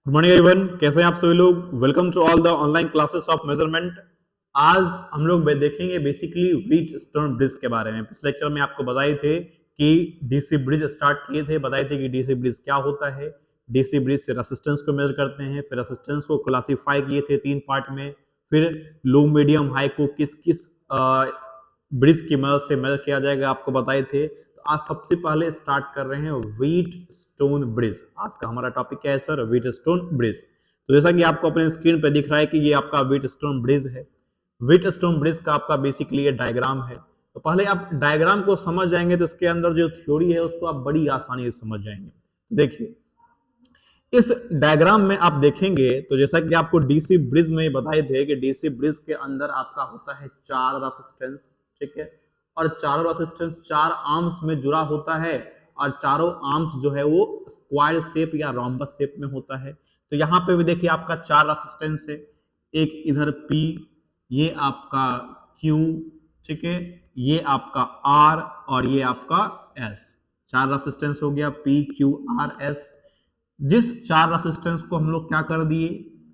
Good morning everyone, कैसे हैं आप सभी लोग। Welcome to all the online classes of measurement. आज हम लोग देखेंगे बेसिकली व्हीटस्टोन ब्रिज के बारे में। पिछले लेक्चर में आपको बताए थे कि डीसी ब्रिज स्टार्ट किए थे, बताए थे कि डीसी ब्रिज क्या होता है। डीसी ब्रिज से रेसिस्टेंस को मेजर करते हैं, फिर रेसिस्टेंस को क्लासीफाई किए थे 3 पार्ट में, फिर लो मीडियम हाई को किस किस ब्रिज की मदद से मेजर किया जाएगा आपको बताए थे। तो आज सबसे पहले स्टार्ट कर रहे हैं व्हीटस्टोन ब्रिज। आज का हमारा टॉपिक क्या है सर? Wheatstone bridge. तो जैसा कि आपको अपने स्क्रीन पे दिख रहा है कि ये आपका व्हीटस्टोन ब्रिज है। व्हीटस्टोन ब्रिज का आपका बेसिकली ये डायग्राम है। तो पहले आप डायग्राम को समझ जाएंगे तो इसके अंदर जो थ्योरी है उसको आप बड़ी आसानी से समझ जाएंगे। देखिए, इस डायग्राम में आप देखेंगे तो जैसा कि आपको डीसी ब्रिज में बताए थे कि डीसी ब्रिज के अंदर आपका होता है 4 रेसिस्टेंस, ठीक है। और चारों रेसिस्टेंस 4 आर्म्स में जुड़ा होता है और चारों आर्म्स जो है वो स्क्वायर शेप या रोम्बस शेप में होता है। तो यहाँ पे भी देखिए आपका 4 रेसिस्टेंस है, एक इधर P, ये आपका Q, ठीक है, ये आपका R और ये आपका S। 4 रेसिस्टेंस हो गया P Q R S। जिस 4 रेसिस्टेंस को हम लोग क्या कर दिए,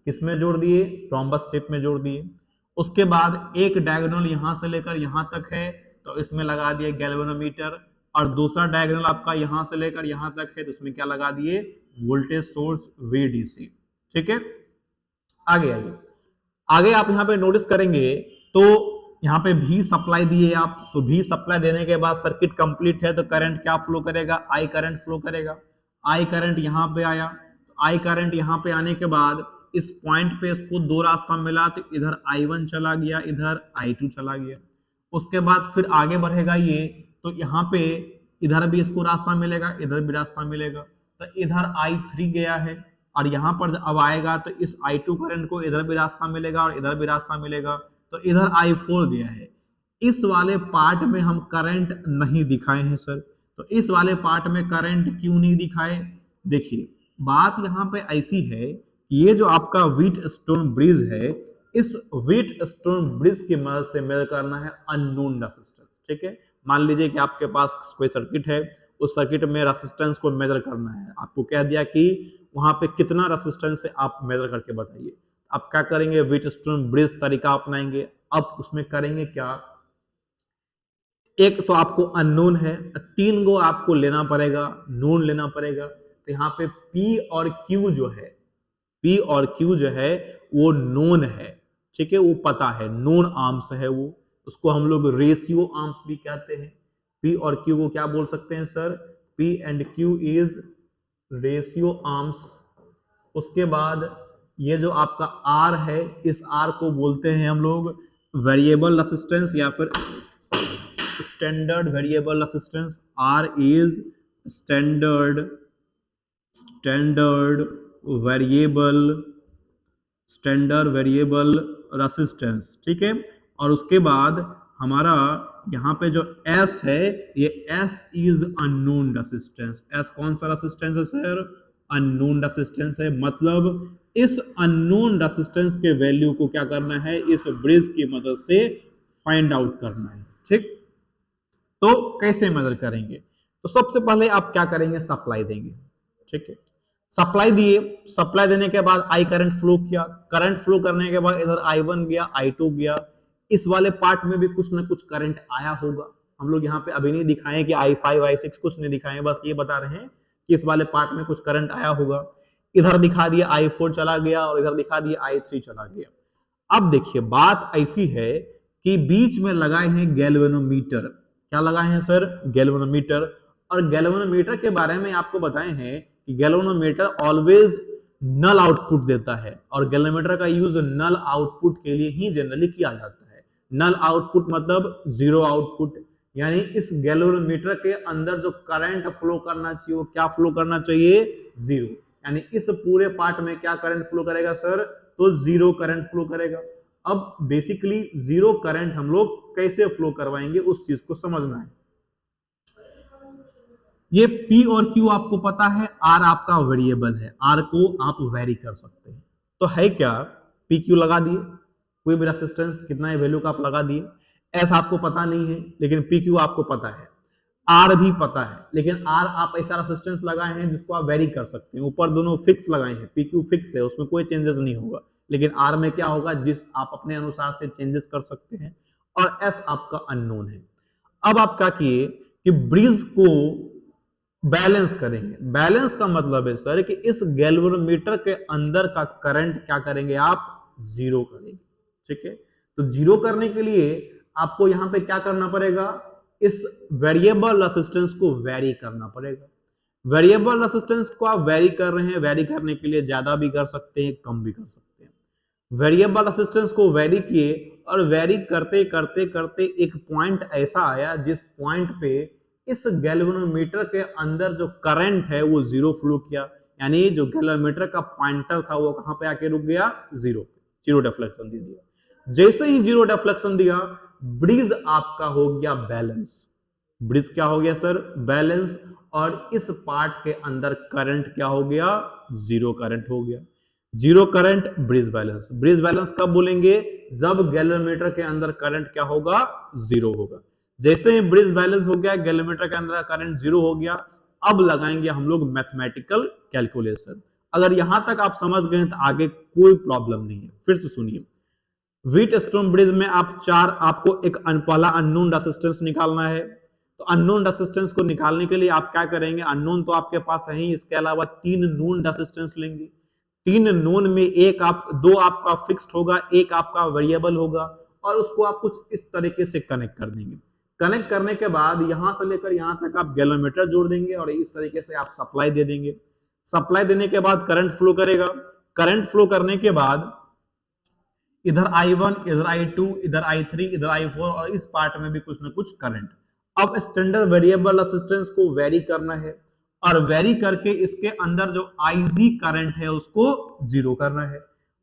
किसमें जोड़ दिए? रोम्बस शेप में जोड़ दिए। उसके बाद एक डायगोनल यहां से लेकर यहां तक है तो इसमें लगा दिए गैल्वेनोमीटर, और दूसरा डायगोनल आपका यहां से लेकर यहां तक है तो इसमें क्या लगा दिए? वोल्टेज सोर्स VDC, ठीक है। आगे आइए, आगे आप यहाँ पे नोटिस करेंगे तो यहाँ पे भी सप्लाई दिए आप, तो भी सप्लाई देने के बाद सर्किट कंप्लीट है तो करंट क्या फ्लो करेगा? आई करंट फ्लो करेगा। आई करंट यहाँ पे आया, तो आई करंट यहाँ पे आने के बाद इस पॉइंट पे इसको 2 रास्ता मिला, तो इधर I1 चला गया, इधर I2 चला गया। उसके बाद फिर आगे बढ़ेगा ये, तो यहाँ पे इधर भी इसको रास्ता मिलेगा, इधर भी रास्ता मिलेगा, तो इधर I3 गया है, और यहां पर अब आएगा तो इस I2 करंट को इधर भी रास्ता मिलेगा और इधर भी रास्ता मिलेगा, तो इधर I4 दिया है। इस वाले पार्ट में हम करंट नहीं दिखाए हैं सर, तो इस वाले पार्ट में करंट क्यों नहीं दिखाए? देखिए, बात यहां पे ऐसी है कि ये जो आपका व्हीटस्टोन ब्रिज है, इस व्हीटस्टोन ब्रिज की मदद से मेजर करना है अननोन रेसिस्टेंस, ठीक है। मान लीजिए कि आपके पास कोई सर्किट है, उस सर्किट में रेसिस्टेंस को मेजर करना है। आपको कह दिया कि वहां पे कितना रेसिस्टेंस है आप मेजर करके बताइए। आप क्या करेंगे? व्हीटस्टोन ब्रिज तरीका अपनाएंगे। अब उसमें करेंगे क्या? एक तो आपको अननोन है, 3 गो आपको लेना पड़ेगा, नोन लेना पड़ेगा। तो यहाँ पे P और Q जो है, P और Q जो है वो नोन है, ठीक है, वो पता है, नोन आर्म्स है वो। उसको हम लोग रेशियो आर्म्स भी कहते हैं। P और Q को क्या बोल सकते हैं sir? P and Q is ratio arms. उसके बाद ये जो आपका R है, इस R को बोलते हैं हम लोग वेरिएबल रेसिस्टेंस या फिर standard variable resistance. R is standard standard variable standard variable resistance, ठीक है। और उसके बाद हमारा यहाँ पे जो S है, ये S is unknown resistance. S कौन सा रेसिस्टेंस है सर? अननोन रेसिस्टेंस है। मतलब इस अननोन रेसिस्टेंस के वैल्यू को क्या करना है? इस ब्रिज की मदद से फाइंड आउट करना है, ठीक। तो कैसे मेजर करेंगे? तो सबसे पहले आप क्या करेंगे? सप्लाई देंगे, ठीक है। सप्लाई दिए, सप्लाई देने के बाद आई करंट फ्लो किया, करंट फ्लो करने के बाद इधर I1 गया, I2 गया। इस वाले पार्ट में भी कुछ ना कुछ करंट आया होगा। हम लोग यहाँ पे अभी नहीं दिखाए कि I5 I6 कुछ नहीं दिखाए, बस ये बता रहे हैं कि इस वाले पार्ट में कुछ करंट आया होगा। इधर दिखा दिया I4 चला गया और इधर दिखा दिया I3 चला गया। अब देखिए, बात ऐसी है कि बीच में लगाए हैं गैल्वेनोमीटर। क्या लगाए हैं सर? गैल्वेनोमीटर। और गैल्वेनोमीटर के बारे में आपको बताए हैं कि गैल्वेनोमीटर ऑलवेज नल आउटपुट देता है, और गैल्वेनोमीटर का यूज नल आउटपुट के लिए ही जनरली किया जाता है। नल आउटपुट मतलब जीरो आउटपुट, यानी इस गैल्वेनोमीटर के अंदर जो करंट फ्लो करना चाहिए वो क्या फ्लो करना चाहिए? जीरो। यानी इस पूरे पार्ट में क्या करंट फ्लो करेगा सर? तो जीरो करंट फ्लो करेगा। अब बेसिकली जीरो करंट हम लोग कैसे फ्लो करवाएंगे उस चीज को समझना है। ये P और Q आपको पता है, R आपका वेरिएबल है, R को आप वेरी कर सकते हैं। तो है क्या? PQ लगा दिए, कोई भी रेसिस्टेंस कितना है वैल्यू का आप लगा दिए। S आपको पता नहीं है लेकिन PQ आपको पता है। आर भी पता है, लेकिन आर आप ऐसा रेसिस्टेंस लगाए हैं जिसको आप वेरी कर सकते हैं, ऊपर दोनों फिक्स लगाए हैं, पी क्यू फिक्स है, उसमें कोई चेंजेस नहीं होगा। लेकिन आर में क्या होगा, जिस आप अपने अनुसार से चेंजेस कर सकते हैं। और एस आपका अननोन है। अब आप क्या किए कि ब्रिज को बैलेंस करेंगे। बैलेंस का मतलब है सर कि इस गैल्वेनोमीटर के अंदर का करंट क्या करेंगे आप, जीरो करेंगे। ठीक है, तो जीरो करने के लिए आपको यहां पे क्या करना पड़ेगा, इस वेरिएबल रेसिस्टेंस को वेरी करना पड़ेगा। वेरिएबल रेसिस्टेंस को आप वेरी कर रहे हैं, वेरी करने के लिए ज्यादा भी कर सकते हैं, कम भी कर सकते हैं। वेरिएबल रेसिस्टेंस को वेरी किए और वेरी करते करते करते एक पॉइंट ऐसा आया जिस पॉइंट पे इस गैल्वेनोमीटर के अंदर जो करंट है वो जीरो फ्लो किया, यानी जो गैल्वेनोमीटर का पॉइंटर था वो कहां पे आके रुक गया, जीरो पे, जीरो डिफ्लेक्शन दे दिया। जैसे ही जीरो डिफ्लेक्शन दिया, ब्रिज आपका हो गया बैलेंस। ब्रिज क्या हो गया सर, बैलेंस। और इस पार्ट के अंदर करंट क्या हो गया, जीरो करंट हो गया। Zero current, bridge balance. Bridge balance कब बोलेंगे, जब गैल्वेनोमीटर के अंदर करंट क्या होगा, जीरो होगा। जैसे ही ब्रिज बैलेंस हो गया, गैल्वेनोमीटर के अंदर करंट जीरो हो गया, अब लगाएंगे हम लोग मैथमेटिकल कैलकुलेशन। अगर यहां तक आप समझ गए तो आगे कोई प्रॉब्लम नहीं है। फिर से सुनिए, व्हीटस्टोन ब्रिज में आपको एक पहला अननोन रेसिस्टेंस निकालना है। तो अननोन रेसिस्टेंस को निकालने के लिए आप क्या करेंगे, अननोन तो आपके पास है ही, इसके अलावा तीन नोन रेसिस्टेंस लेंगे। तीन नोन में दो आपका फिक्स्ड होगा, एक आपका वेरिएबल होगा, और उसको आप कुछ इस तरीके से कनेक्ट कर देंगे। कनेक्ट करने के बाद यहां से लेकर यहां तक आप गैल्वेनोमीटर जोड़ देंगे और इस तरीके से आप सप्लाई दे देंगे। सप्लाई देने के बाद करंट फ्लो करेगा। करंट फ्लो करने के बाद इधर I1, इधर I2, इधर I3, इधर I4, और इस पार्ट में भी कुछ ना कुछ करंट। अब स्टैंडर्ड वेरिएबल रेसिस्टेंस को वेरी करना है, और वेरी करके इसके अंदर जो IG करंट है उसको जीरो करना है।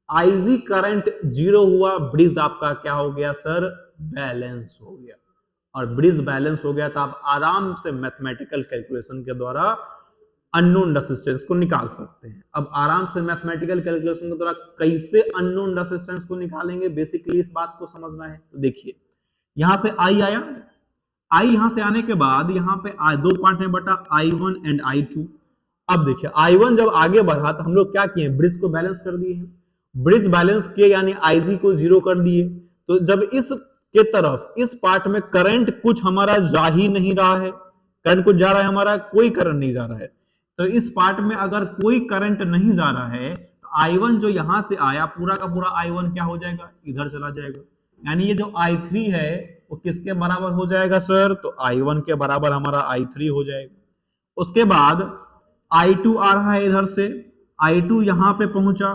IG करंट जीरो हुआ, ब्रिज आपका क्या हो गया सर, बैलेंस हो गया। और ब्रिज बैलेंस हो गया तो आप आराम से मैथमेटिकल कैलकुलेशन के द्वारा अननोन रेसिस्टेंस को निकाल सकते हैं। अब आराम से मैथमेटिकल कैलकुलेशन के द्वारा कैसे अननोन रेसिस्टेंस को निकालेंगे, बेसिकली इस बात को समझना है। तो देखिए, यहां से आई आया, आई यहां से आने के बाद यहां पे दो पार्ट में बटा, I1 एंड I2। अब देखिए I1 जब आगे बढ़ा तो हम लोग क्या किए, ब्रिज को बैलेंस कर दिए हैं। ब्रिज बैलेंस किए यानी IG को जीरो कर दिए। तो जब इस के तरफ इस पार्ट में करंट कुछ हमारा जा ही नहीं रहा है, करंट कुछ जा रहा है, हमारा कोई करंट नहीं जा रहा है। तो इस पार्ट में अगर कोई करंट नहीं जा रहा है तो I1 जो यहां से आया पूरा का पूरा I1 क्या हो जाएगा, इधर चला जाएगा। यानी ये जो I3 है वो किसके बराबर हो जाएगा सर, तो I1 के बराबर हमारा I3 हो जाएगा। उसके बाद I2 आ रहा है इधर से, I2 यहां पे पहुंचा।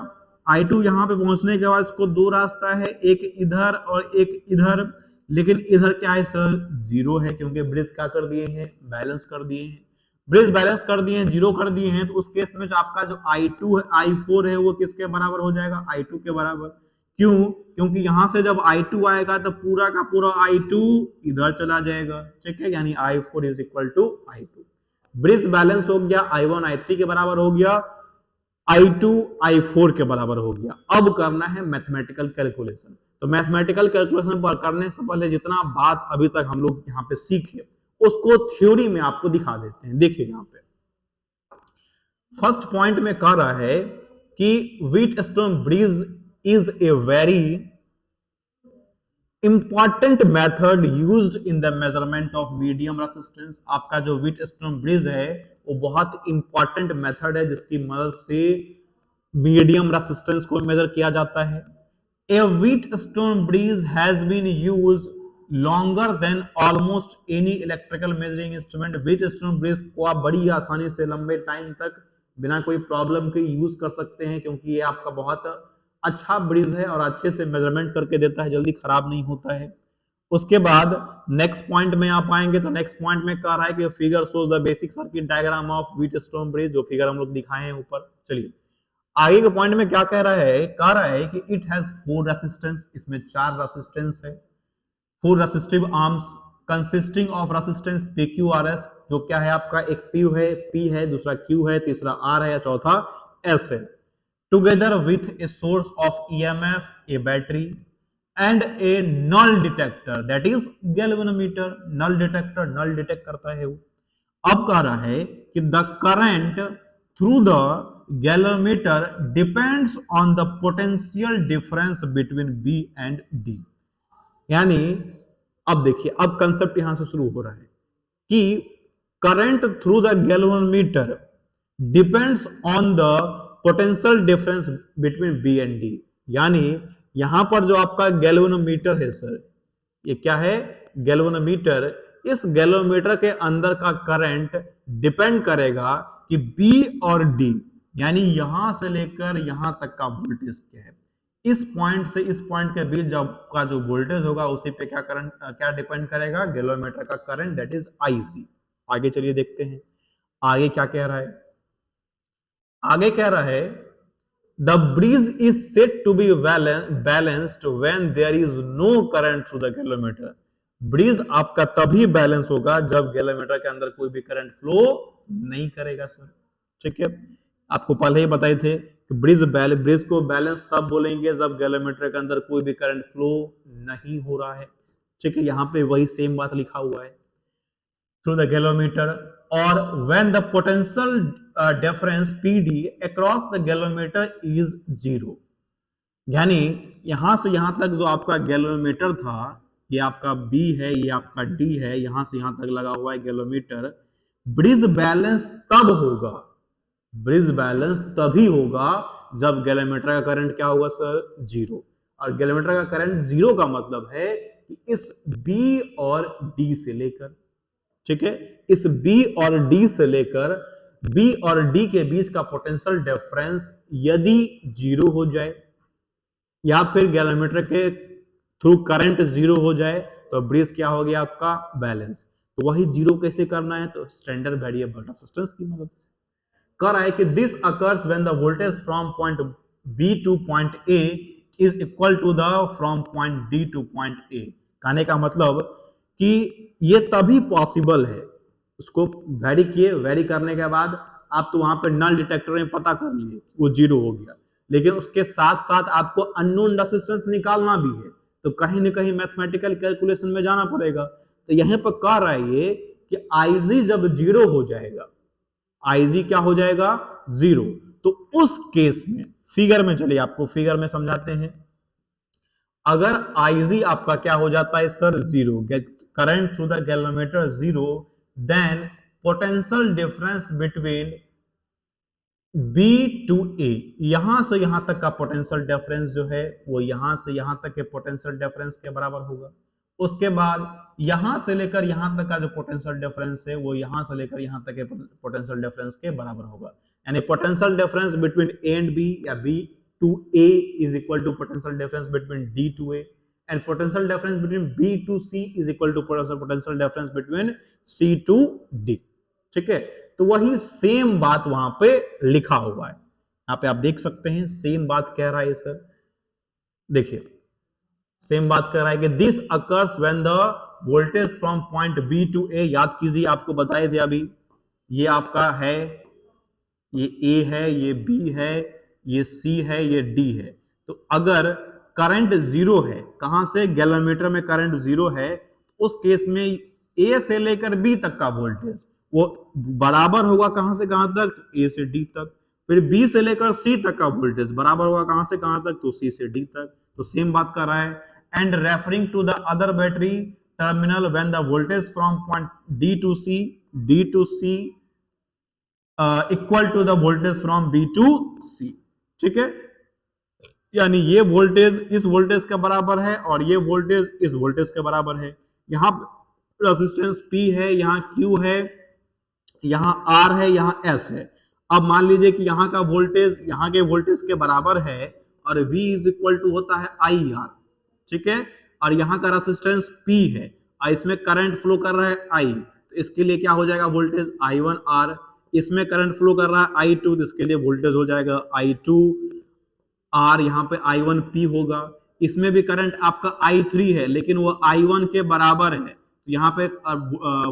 I2 यहां पे पहुंचने के बाद इसको दो रास्ता है, एक इधर और एक इधर। लेकिन इधर क्या है सर, जीरो है, क्योंकि ब्रिज क्या कर दिए हैं, बैलेंस कर दिए हैं। ब्रिज बैलेंस कर दिए हैं, जीरो कर दिए हैं, तो उस केस में जो आपका जो I2 है, I4 है, वो किसके बराबर हो जाएगा, I2 के बराबर। क्यों, क्योंकि यहां से जब I2 आएगा तो पूरा का पूरा I2 इधर चला जाएगा। ठीक है, यानी I4 is equal to I2। Bridge balance हो गया, I1 I3 के बराबर हो गया, I2 I4 के बराबर हो गया। अब करना है मैथमेटिकल कैलकुलेशन। तो मैथमेटिकल कैलकुलेशन पर करने से पहले जितना बात अभी तक हम लोग यहाँ पे सीखे उसको थ्योरी में आपको दिखा देते हैं। देखिए यहाँ पे फर्स्ट पॉइंट में कह रहा है कि Wheatstone bridge is a very important method used in the measurement of medium resistance. आपका जो व्हीटस्टोन ब्रिज है वो बहुत इंपॉर्टेंट मेथड है जिसकी मदद से मीडियम रेसिस्टेंस को मेजर किया जाता है। A Wheatstone bridge has been used longer than almost any electrical measuring instrument. Wheatstone bridge को आप बड़ी आसानी से लंबे टाइम तक बिना कोई प्रॉब्लम के यूज कर सकते हैं, क्योंकि ये आपका बहुत अच्छा ब्रिज है और अच्छे से मेजरमेंट करके देता है, जल्दी खराब नहीं होता है। उसके बाद नेक्स्ट पॉइंट में आप आएंगे तो नेक्स्ट पॉइंट में कह रहा है कि figure shows the basic circuit diagram of Wheatstone bridge, जो फिगर हम लोग दिखाए हैं ऊपर। चलिए आगे के पॉइंट में क्या कह रहा है कि इट हैज फोर रेसिस्टेंस, इसमें चार रेसिस्टेंस है। Four resistive arms consisting of resistance PQRS, जो क्या है आपका, एक P है, दूसरा Q है, तीसरा R है, चौथा S है। Together with a source of EMF, a battery. And a null detector that is galvanometer. Null detector null detect करता है वो। अब कह रहा है कि the current through the galvanometer depends on the potential difference between B and D. यानी अब देखिए, अब कंसेप्ट यहां से शुरू हो रहा है कि current through the galvanometer depends on the potential difference between B and D. यानी यहां पर जो आपका गैल्वेनोमीटर है सर, ये क्या है? गैल्वेनोमीटर। इस गैल्वेनोमीटर के अंदर का करंट डिपेंड करेगा कि बी और डी, यानी यहां से लेकर यहां तक का वोल्टेज क्या है। इस पॉइंट से इस पॉइंट के बीच जब का जो वोल्टेज होगा उसी पे क्या करंट क्या डिपेंड करेगा? गैल्वेनोमीटर का करंट दैट इज आईसी। आगे चलिए देखते हैं आगे क्या कह रहा है। आगे कह रहा है the bridge is set to be balanced when there is no current through the galvanometer. Bridge आपका तभी बैलेंस होगा जब गैल्वेनोमीटर के अंदर कोई भी करंट फ्लो नहीं करेगा सर। ठीक है, आपको पहले ही बताए थे कि ब्रिज को बैलेंस तब बोलेंगे जब गैल्वेनोमीटर के अंदर कोई भी करंट फ्लो नहीं हो रहा है। ठीक है, यहां पे वही सेम बात लिखा हुआ है through the galvanometer, or when the potential difference PD across the galvanometer is zero। यानी यहां से यहां तक जो आपका गैल्वेनोमीटर था, ये आपका B है, ये आपका D है, यहां से यहां तक लगा हुआ है गैल्वेनोमीटर। ब्रिज बैलेंस तब होगा, ब्रिज बैलेंस तभी होगा जब गैल्वेनोमीटर का करंट क्या होगा सर? जीरो। और गैल्वेनोमीटर का करंट जीरो का मतलब है कि इस B और D से लेकर, ठीक है, इस B और D से लेकर B और D के बीच का पोटेंशियल डिफरेंस यदि जीरो हो जाए या फिर गैल्वेनोमीटर के थ्रू करंट जीरो हो जाए तो ब्रिज क्या हो गया आपका? बैलेंस। तो वही जीरो कैसे करना है? तो स्टैंडर्ड वेरिएबल रेजिस्टेंस की मदद से। कह रहा है कि this occurs when the voltage from point B to point A is equal to the from point D to point A। कहने का मतलब कि ये तभी पॉसिबल है, उसको वेरी किए, वेरी करने के बाद आप तो वहां पे नल डिटेक्टर में पता कर लिए वो जीरो हो गया, लेकिन उसके साथ साथ आपको अननोन रेजिस्टेंस निकालना भी है, तो कहीं ना कहीं मैथमेटिकल कैलकुलेशन में जाना पड़ेगा। तो यहां पर कह रहा है ये कि आईजी जब जीरो हो जाएगा, आईजी क्या हो जाएगा? जीरो। तो उस केस में फिगर में चलिए आपको फिगर में समझाते हैं। अगर आईजी आपका क्या हो जाता है sir? Zero, current through the galvanometer zero, then potential difference between B to A, यहां से यहां तक का पोटेंशियल डिफरेंस जो है वो यहां से यहां तक के पोटेंशियल डिफरेंस के बराबर होगा। उसके बाद यहां से लेकर यहां तक का जो पोटेंशियल डिफरेंस है वो यहां से लेकर यहां तक के पोटेंशियल डिफरेंस के बराबर होगा। यानी potential difference between A and B या B to A is equal to potential difference between D to A, and potential difference between B to C is equal to potential difference between C to D। ठीक है, तो वही same बात वहां पे लिखा हुआ है, यहाँ पे आप देख सकते हैं सेम बात कह रहा है सर। देखिए सेम बात कह रहा है कि this occurs when the voltage from point B to A. याद कीजिए, आपको बताए थे अभी, ये आपका है, ये ए है, ये बी है, ये सी है, ये डी है। तो अगर करंट जीरो है, कहां से? गैल्वेनोमीटर में करंट जीरो है, उस केस में ए से लेकर बी तक का वोल्टेज वो बराबर होगा कहां से कहां तक? ए से डी तक। फिर बी से लेकर सी तक का वोल्टेज बराबर होगा कहां से कहां तक? तो सी से डी तक। तो सेम बात कर रहा है। And referring to the other battery terminal when the voltage from point D to C equal to the voltage from B to C. ठीक है, यानी ये वोल्टेज इस वोल्टेज के बराबर है और ये वोल्टेज इस वोल्टेज के बराबर है। यहां रेजिस्टेंस P है, यहाँ Q है, यहाँ R है, यहाँ S है। अब मान लीजिए कि यहाँ का वोल्टेज यहाँ के वोल्टेज के बराबर है और V इज इक्वल टू होता है IR। ठीक है, और यहाँ का रेजिस्टेंस P है और इसमें करंट फ्लो कर रहा है I, तो इसके लिए क्या हो जाएगा? Voltage I1R। इसमें करंट फ्लो कर रहा है I2, तो इसके लिए वोल्टेज हो जाएगा I2R। यहाँ पे I1P होगा। इसमें भी करंट आपका I3 है लेकिन वो I1 के बराबर है, तो यहाँ पे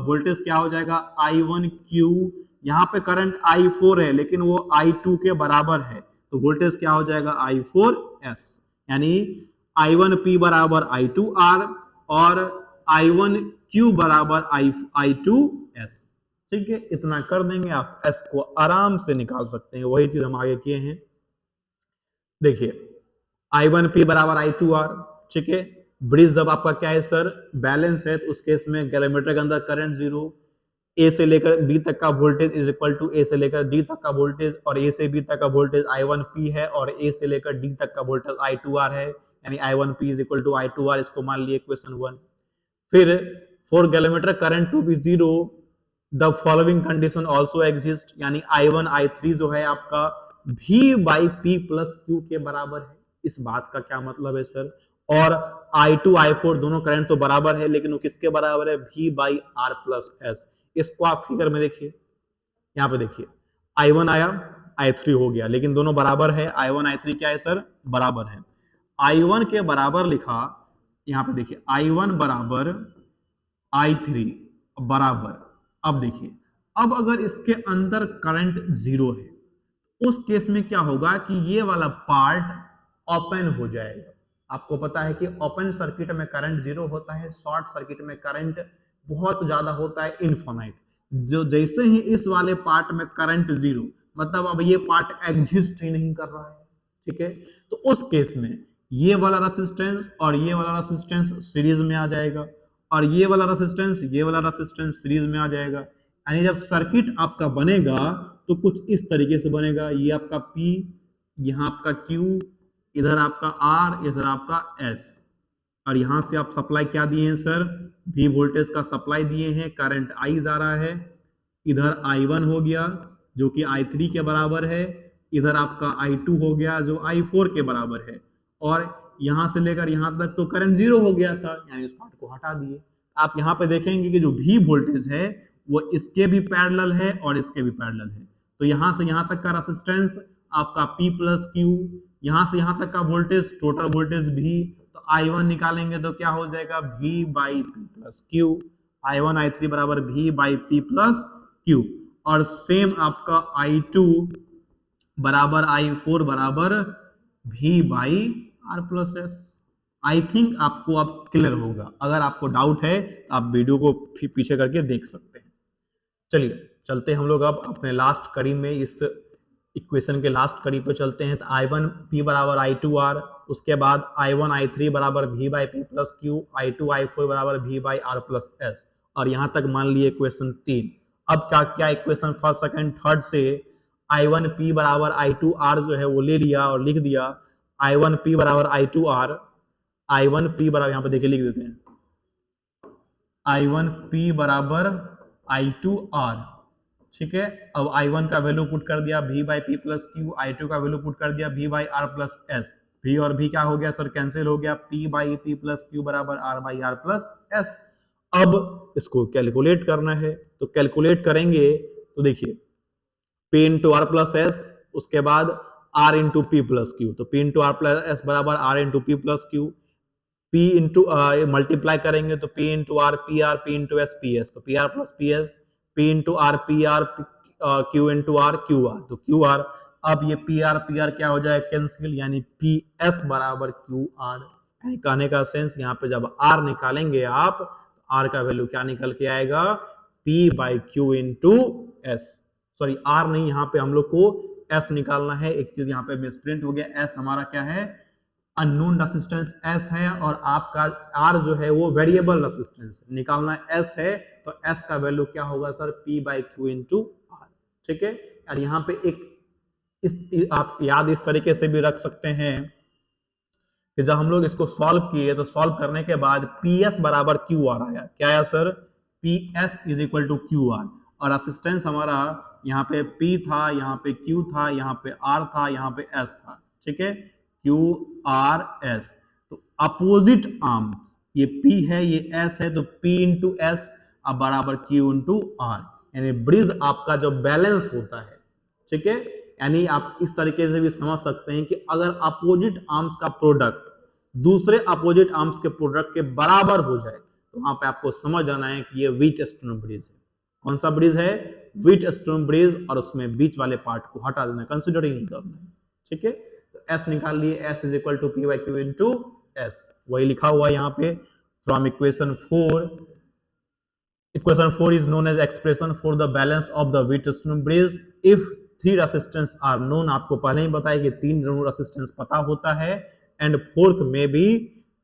वोल्टेज क्या हो जाएगा? I1Q। यहाँ पे करंट I4 है लेकिन वो I2 के बराबर है, तो वोल्टेज क्या हो जाएगा? I4S। यानी I1P बराबर I2R और I1Q बराबर I2S। ठीक है, इतना कर देंगे, आप S को आराम से निकाल सकते हैं। वही चीज हम आगे किए हैं। देखिए I1P बराबर I2R, ठीक है। ब्रिज जब आपका क्या है सर, बैलेंस है, तो उस केस में गैलोमीटर के अंदर करंट जीरो, ए से लेकर बी तक का वोल्टेज इज इक्वल टू ए से लेकर डी तक का वोल्टेज, और ए से बी तक का वोल्टेज I1P है और ए से लेकर डी तक का वोल्टेज I2R है, यानी I1P is equal to I2R। इसको मान लिए इक्वेशन 1। फिर for galvanometer current to be zero the following condition also exist, यानी I1 I3 जो है आपका V by P plus Q के बराबर है। इस बात का क्या मतलब है सर, और I2 I4 दोनों करंट तो बराबर है, लेकिन वो किसके बराबर है, V by R plus S. इसको आप फिगर में देखिए, यहाँ पे देखिए I1 आया I3 हो गया, लेकिन दोनों बराबर है। I1 I3 क्या है सर, बराबर है। I1 के बराबर लिखा, यहाँ पे देखिए I1 बराबर I3 बराबर, अब देखिए, अब अगर इसके अंदर करंट जीरो है, उस केस में क्या होगा कि ये वाला पार्ट ओपन हो जाएगा। आपको पता है कि ओपन सर्किट में करंट जीरो होता है, शॉर्ट सर्किट में करंट बहुत ज्यादा होता है, इनफाइनाइट। जो जैसे ही इस वाले पार्ट में करंट जीरो, मतलब अब ये पार्ट एग्जिस्ट ही नहीं कर रहा है, ठीक है। तो उस केस में ये वाला रेसिस्टेंस और ये वाला रेसिस्टेंस सीरीज में आ जाएगा, और ये वाला रेसिस्टेंस सीरीज में आ जाएगा। यानी जब सर्किट आपका बनेगा तो कुछ इस तरीके से बनेगा, ये आपका P, यहाँ आपका Q, इधर आपका R, इधर आपका S, और यहां से आप सप्लाई क्या दिए हैं सर, V वोल्टेज का सप्लाई दिए हैं, करंट I जा रहा है, इधर I1 हो गया जो कि I3 के बराबर है, इधर आपका I2 हो गया जो I4 के बराबर है, और यहां से लेकर यहां तक तो करंट जीरो हो गया था, यानी उस पार्ट को हटा दिए। आप यहां पे देखेंगे कि जो V वोल्टेज है वो इसके भी पैरेलल है और इसके भी पैरेलल है, तो यहां से यहां तक का रेसिस्टेंस आपका P प्लस क्यू, यहां से यहां तक का वोल्टेज टोटल वोल्टेज V, तो I1 निकालेंगे तो क्या हो जाएगा, V by P plus Q. I1 I3 बराबर V by P plus Q, और सेम आपका I2 बराबर I4 बराबर V by R plus S. I think आपको अब क्लियर होगा। अगर आपको डाउट है तो आप वीडियो को पीछे करके देख सकते हैं। चलिए चलते हैं हम लोग अब अपने लास्ट कड़ी में, इस इक्वेशन के लास्ट कड़ी पे चलते हैं। तो I1P बराबर I2R, उसके बाद I1 I3 बराबर V by P plus Q, I2 I4 बराबर V by R plus S, और यहां तक मान लिए इक्वेशन 3। अब क्या क्या इक्वेशन फर्स्ट सेकंड थर्ड से I1P बराबर I2R जो है वो ले लिया और लिख दिया, I1P बराबर I2R, I1P बराबर, यहाँ पे देखिए लिख देते हैं, I1P बराबर I2R, ठीक है। अब I1 का वैल्यू पुट कर दिया V by P plus Q, I2 का वैल्यू पुट कर दिया V by R plus S. V और V क्या हो गया सर, कैंसिल हो गया, P by P plus Q बराबर R by R plus S. अब इसको कैलकुलेट करना है, तो कैलकुलेट करेंगे तो देखिए P into R plus S, उसके बाद R into P plus Q, तो P into R plus S बराबर R into P plus Q, P into multiply करेंगे तो P into R P R, P into S P S, तो P R plus P S, P into R P R, Q into R Q R, तो Q R. अब ये P R क्या हो जाए, cancel, यानी पी एस बराबर Q are. यानी कहने का सेंस, यहाँ पे जब आर निकालेंगे आप, आर का वैल्यू क्या निकल के आएगा, P by Q into S. Sorry R नहीं, यहाँ पे हम लोग को एस निकालना है। एक चीज यहाँ पे मिसप्रिंट हो गया, एस हमारा क्या है, अननोन रेसिस्टेंस एस है, और आपका आर जो है वो वेरिएबल रेसिस्टेंस निकालना एस है, तो एस का वैल्यू क्या होगा sir, P by Q into R, ठीक है। और यहाँ पे एक आप याद इस तरीके से भी रख सकते हैं कि जब हम लोग इसको सॉल्व किए तो सॉल्व करने के बाद पी एस बराबर क्यू आर आया। क्या आया sir, P S is equal to Q R, और रेसिस्टेंस हमारा यहाँ पे P था, यहाँ पे Q था, यहाँ पे R था, यहाँ पे S था, ठीक है, Q R S। तो अपोजिट आर्म्स, ये P है ये S है, तो P इंटू एस अब बराबर Q इंटू R, यानी ब्रिज आपका जो बैलेंस होता है, ठीक है। यानी आप इस तरीके से भी समझ सकते हैं कि अगर अपोजिट आर्म्स का प्रोडक्ट दूसरे अपोजिट आर्म्स के प्रोडक्ट के बराबर हो जाए, तो वहां पे आपको समझ आना है कि ये व्हीटस्टोन ब्रिज है। कौन सा ब्रिज है, व्हीटस्टोन ब्रिज, और उसमें बीच वाले पार्ट को हटा देना, कंसिडर ही नहीं करना है, ठीक है। तो एस निकाल लिए, S is equal to P by Q into S, वही लिखा हुआ है यहाँ पे from equation 4. Equation 4 is known as expression for the balance of the Wheatstone bridge if three resistance are known. आपको पहले ही बताया कि तीन रेजिस्टेंस पता होता है एंड फोर्थ में भी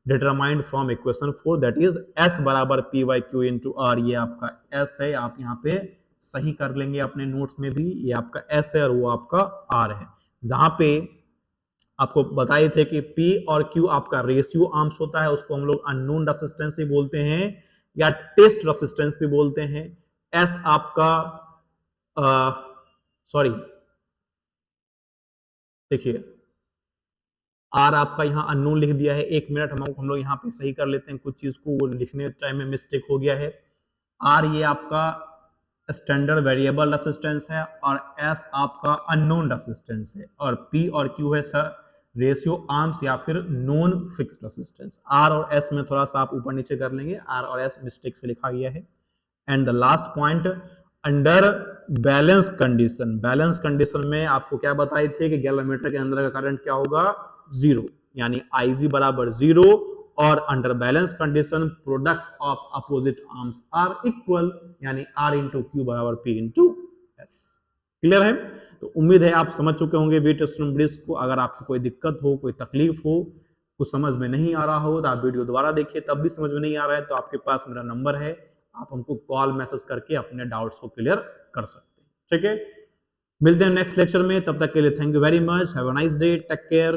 determined from equation 4 that is S बराबर P by Q into R. ये आपका S है, आप यहाँ पे सही कर लेंगे अपने नोट्स में भी. ये आपका S है और वो आपका R है. जहां पे आपको बताए थे कि P और Q आपका रेशियो आर्म्स होता है, उसको हम लोग अननोन रेजिस्टेंस भी बोलते हैं या टेस्ट रेजिस्टेंस भी बोलते हैं. एस आपका सॉरी देखिए आर आपका यहाँ अननोन लिख दिया है. 1 मिनट हम लोग यहाँ पे सही कर लेते हैं कुछ चीज को, वो लिखने टाइम में मिस्टेक हो गया है. आर ये आपका स्टैंडर्ड वेरिएबल रेजिस्टेंस है और एस आपका अननोन रेजिस्टेंस है और पी और क्यू है सर रेशियो आर्म्स या फिर नॉन फिक्स्ड रेजिस्टेंस. आर और एस में थोड़ा सा आप ऊपर नीचे कर लेंगे, आर और एस मिस्टेक से लिखा गया है. And the last point under balance condition. Balance condition में आपको क्या बताई थी कि गैल्वेनोमीटर के अंदर का करंट क्या होगा, जीरो, यानी Ig बराबर जीरो. और under balance condition product of opposite arms are equal, यानी R इंटू क्यू बराबर P इंटू एस. क्लियर है? तो उम्मीद है आप समझ चुके होंगे व्हीटस्टोन ब्रिज को. अगर आपको कोई दिक्कत हो, कोई तकलीफ हो, कुछ समझ में नहीं आ रहा हो तो आप वीडियो दोबारा देखिए. तब भी समझ में नहीं आ रहा है तो आपके पास मेरा नंबर है, आप हमको कॉल मैसेज करके अपने डाउट्स को क्लियर कर सकते हैं. ठीक है, मिलते हैं नेक्स्ट लेक्चर में. तब तक के लिए thank you very much. Have a nice day, take care.